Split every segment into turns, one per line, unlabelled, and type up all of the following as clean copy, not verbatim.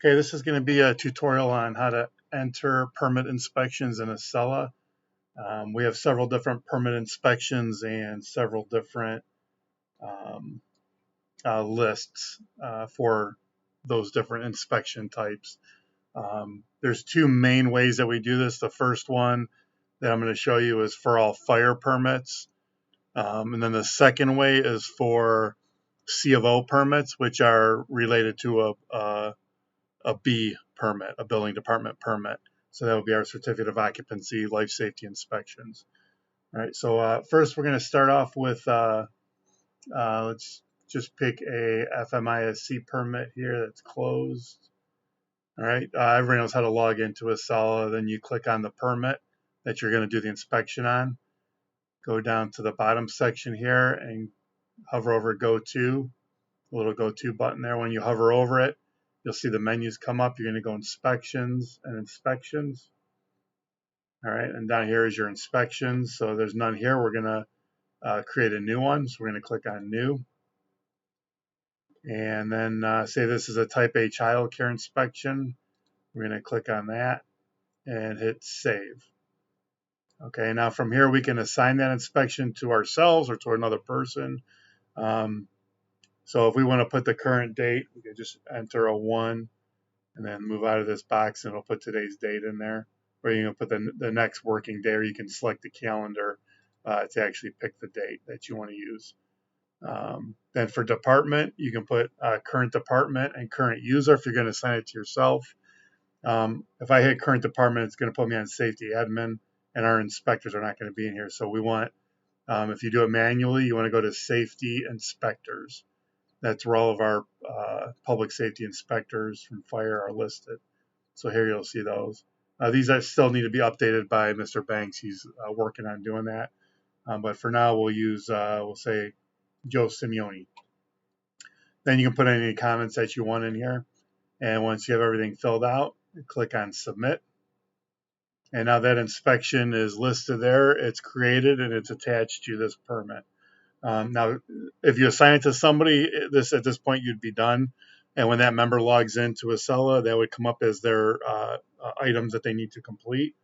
Okay, this is going to be a tutorial on how to enter permit inspections in Accela. We have several different permit inspections and several different um, lists for those different inspection types. There's two main ways that we do this. The first one that I'm going to show you is for all fire permits. And then the second way is for C of O permits, which are related to a B permit, a building department permit. So that would be our certificate of occupancy, life safety inspections. All right, so first we're going to start off with, let's just pick a FMISC permit here that's closed. All right, everybody knows how to log into Accela. Then you click on the permit that you're going to do the inspection on. Go down to the bottom section here and hover over Go To, a little Go To button there. When you hover over it, you'll see the menus come up. You're going to go inspections and inspections. All right, and down here is your inspections. So there's none here. We're going to create a new one. So we're going to click on new. And then say this is a type A child care inspection. We're going to click on that and hit save. Okay, now from here we can assign that inspection to ourselves or to another person. So if we want to put the current date, we can just enter a 1 and then move out of this box and it'll put today's date in there. Or you can put the next working day, or you can select the calendar to actually pick the date that you want to use. Then for department, you can put current department and current user if you're going to assign it to yourself. If I hit current department, it's going to put me on safety admin, and our inspectors are not going to be in here. So we want, if you do it manually, you want to go to safety inspectors. That's where all of our public safety inspectors from fire are listed. So here you'll see those. These still need to be updated by Mr. Banks. He's working on doing that. But for now, we'll use, we'll say Joe Simeone. Then you can put any comments that you want in here. And once you have everything filled out, click on submit. And now that inspection is listed there, it's created and it's attached to this permit. Now, if you assign it to somebody, at this point you'd be done. And when that member logs into Accela, that would come up as their items that they need to complete.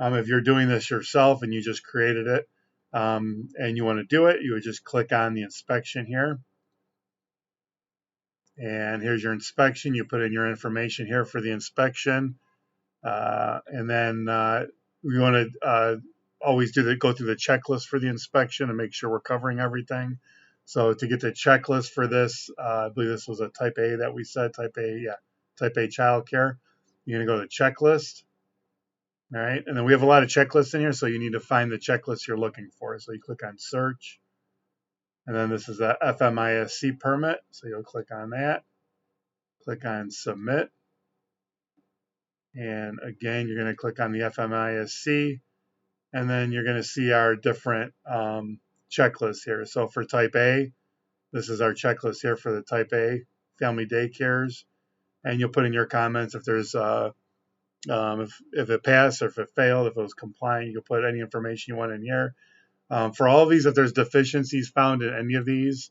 If you're doing this yourself and you just created it and you want to do it, you would just click on the inspection here. And here's your inspection. You put in your information here for the inspection. And then we want to always go through the checklist for the inspection and make sure we're covering everything. So to get the checklist for this, I believe this was a type A that we said, type A child care. You're going to go to checklist. All right. And then we have a lot of checklists in here, so you need to find the checklist you're looking for. So you click on search. And then this is a FMISC permit. So you'll click on that. Click on submit. And again, you're going to click on the FMISC. And then you're going to see our different checklists here. So for type A, this is our checklist here for the type A family daycares. And you'll put in your comments if there's if it passed or if it failed, if it was compliant. You'll put any information you want in here. For all of these, if there's deficiencies found in any of these,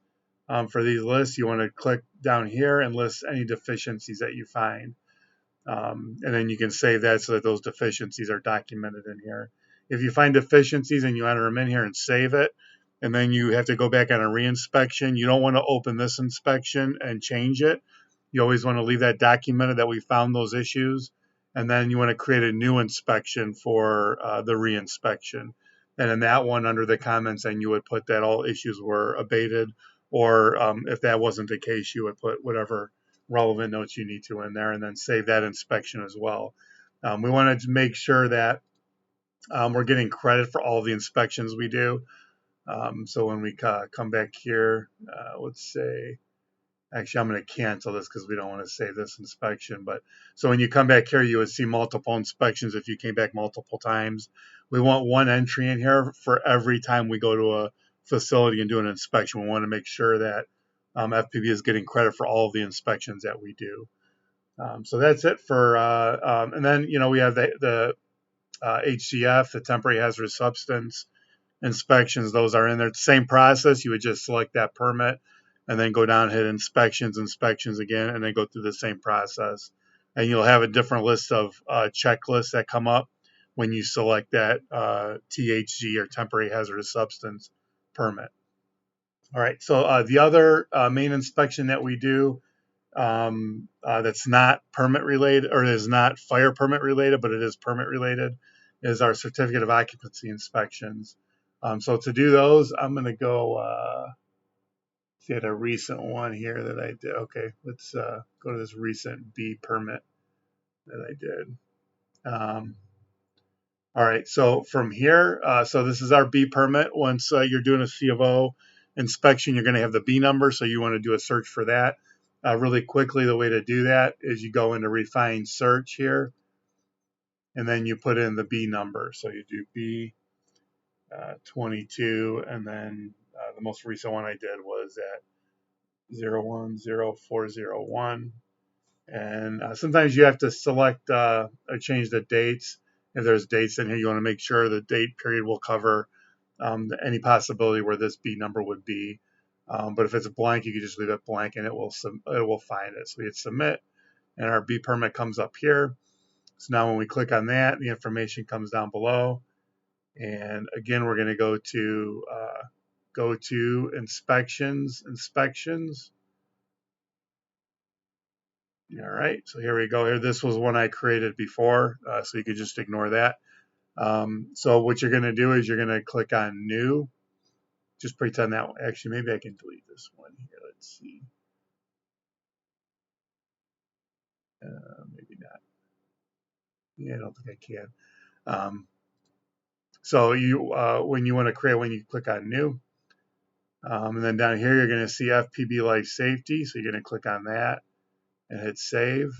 for these lists, you want to click down here and list any deficiencies that you find. And then you can save that so that those deficiencies are documented in here. If you find deficiencies and you enter them in here and save it, and then you have to go back on a reinspection, you don't want to open this inspection and change it. You always want to leave that documented that we found those issues, and then you want to create a new inspection for the reinspection. And in that one, under the comments, then you would put that all issues were abated, or if that wasn't the case, you would put whatever relevant notes you need to in there, and then save that inspection as well. We want to make sure that we're getting credit for all the inspections we do. So when we come back here, let's say, actually I'm going to cancel this because we don't want to save this inspection. But so when you come back here, you would see multiple inspections if you came back multiple times. We want one entry in here for every time we go to a facility and do an inspection. We want to make sure that FPB is getting credit for all of the inspections that we do. So that's it for, and then, we have the HCF, the temporary hazardous substance inspections. Those are in there. It's the same process. You would just select that permit and then go down, hit inspections again, and then go through the same process. and you'll have a different list of checklists that come up when you select that THG or temporary hazardous substance permit. All right, so the other main inspection that we do that's not permit related or is not fire permit related, but it is permit related, is our certificate of occupancy inspections. So to do those, I'm going to go see a recent one here that I did. Okay, let's go to this recent B permit that I did. All right, so from here, so this is our B permit. Once you're doing a C of O inspection, you're going to have the B number, so you want to do a search for that. Really quickly, the way to do that is you go into refine search here, and then you put in the B number. So you do B 22, and then the most recent one I did was at 010401. And sometimes you have to select or change the dates. If there's dates in here, you want to make sure the date period will cover any possibility where this B number would be. But if it's blank, you can just leave it blank and it will find it. So we hit submit, and our B permit comes up here. So now when we click on that, the information comes down below. And again, we're going to go to inspections. All right, so here we go. Here, this was one I created before, so you could just ignore that. So what you're going to do is you're going to click on new. Just pretend that one. Actually, maybe I can delete this one here. Let's see. Maybe not. Yeah, I don't think I can. So when you want to create, when you click on new, and then down here you're going to see FPB life safety. So you're going to click on that and hit save.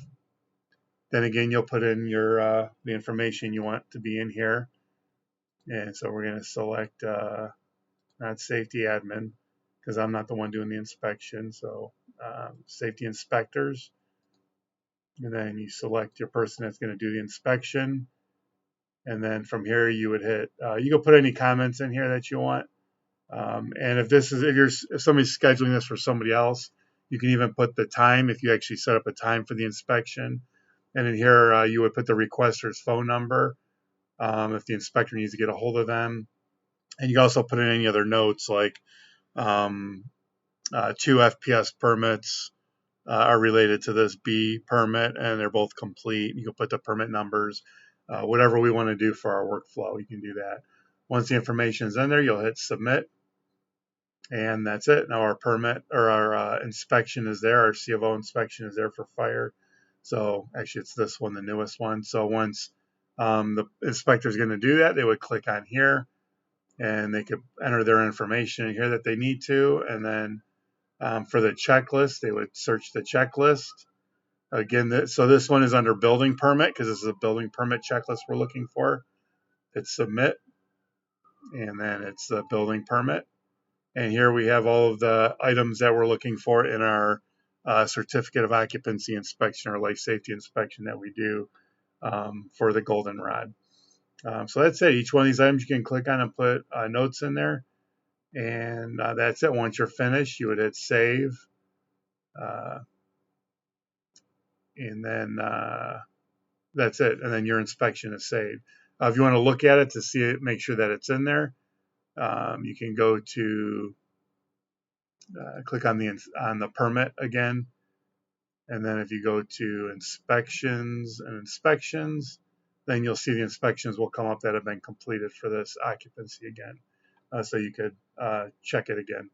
Then again, you'll put in your the information you want to be in here. And so we're going to select not safety admin, because I'm not the one doing the inspection. So safety inspectors. And then you select your person that's going to do the inspection. And then from here you would hit, you can put any comments in here that you want. And if somebody's scheduling this for somebody else, you can even put the time if you actually set up a time for the inspection. And in here, you would put the requester's phone number if the inspector needs to get a hold of them. And you can also put in any other notes like 2 FPS permits are related to this B permit, and they're both complete. You can put the permit numbers, whatever we want to do for our workflow, you can do that. Once the information is in there, you'll hit submit. And that's it. Now our permit or our inspection is there. Our C of O inspection is there for fire. So actually it's this one, the newest one. So once the inspector is going to do that, they would click on here and they could enter their information here that they need to. And then for the checklist, they would search the checklist. Again, so this one is under building permit because this is a building permit checklist we're looking for. Hit submit, and then it's the building permit. And here we have all of the items that we're looking for in our certificate of occupancy inspection or life safety inspection that we do for the goldenrod. So that's it. Each one of these items you can click on and put notes in there. And that's it. Once you're finished, you would hit save. And then that's it. And then your inspection is saved. If you want to look at it to see it, make sure that it's in there, you can go to click on the permit again, and then if you go to inspections, then you'll see the inspections will come up that have been completed for this occupancy again, so you could check it again.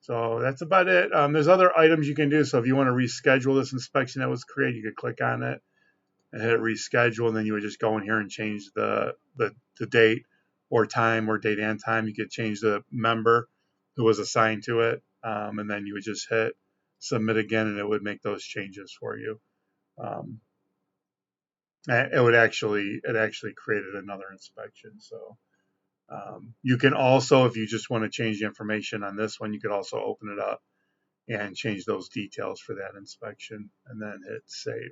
So that's about it. There's other items you can do. So if you want to reschedule this inspection that was created, you could click on it and hit reschedule, and then you would just go in here and change the date or time, or date and time. You could change the member who was assigned to it, and then you would just hit submit again, and it would make those changes for you. It actually created another inspection. So you can also, if you just want to change the information on this one, you could also open it up and change those details for that inspection, and then hit save.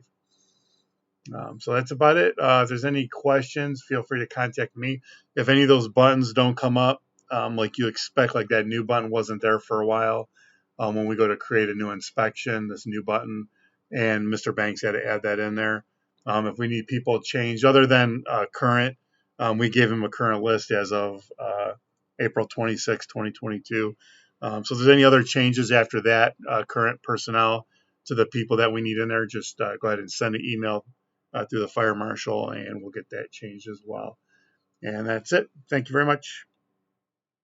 So that's about it. If there's any questions, feel free to contact me. If any of those buttons don't come up like you expect, like that new button wasn't there for a while, when we go to create a new inspection, this new button and Mr. Banks had to add that in there. If we need people changed other than current, we gave him a current list as of April 26, 2022. So if there's any other changes after that, current personnel to the people that we need in there, just go ahead and send an email through the fire marshal, and we'll get that changed as well. And that's it. Thank you very much.